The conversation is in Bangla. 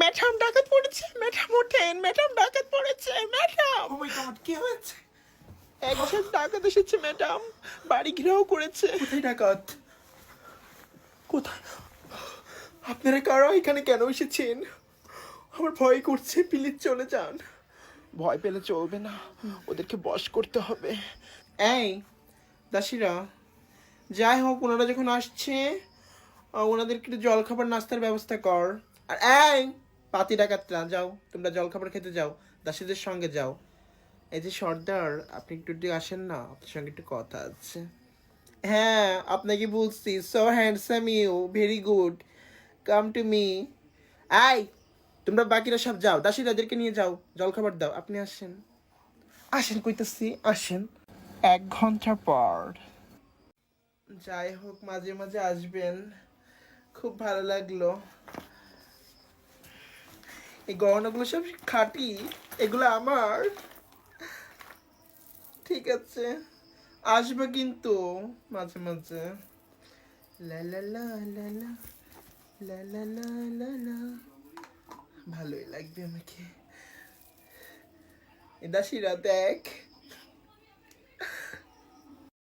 ম্যাডাম ডাকাত পড়েছে, ম্যাডাম ওঠেন, ম্যাডাম ডাকাত পড়েছে, ম্যাডাম। ও মাই গড, কি হয়েছে? একজন ডাকাত এসেছে ম্যাডাম, বাড়ি ঘেরাও করেছে। কোথায় ডাকাত? কোথায়? আপনারা কারা এখানে কেন এসেছেন? আমার ভয় করছে, প্লিজ চলে যান। ভয় পেলে চলবে না, ওদেরকে বশ করতে হবে। এই দাসীরা, যাই হোক ওনারা যখন আসছে ওনাদেরকে একটু জলখাবার নাস্তার ব্যবস্থা কর। আর এই পাতি ডাকাতরা, যাও তোমরা জলখাবার খেতে যাও, দাসীদের সঙ্গে যাও। এই যে সর্দার, আপনি একটু আসেন না, আপনার সঙ্গে একটু কথা আছে। হ্যাঁ, আপনাকে বলছি, so handsome you, very good, come to me. আই, তোমরা বাকিরা সব যাও, দাসীরাদেরকে নিয়ে যাও, জলখাবার দাও, আপনি আসেন। আসেন কইতাছি, আসেন। 1 ঘন্টা পর। যাই হোক, মাঝে মাঝে আসবেন, খুব ভালো লাগলো। এই গহনাগুলো সব খাঁটি, এগুলো আমার। ঠিক আছে, আসবে কিন্তু মাঝে মাঝে। লা লা লা লা লা লা লা লা লা লা। ভালোই লাগবে আমাকে। এ দাসীরা দেখ,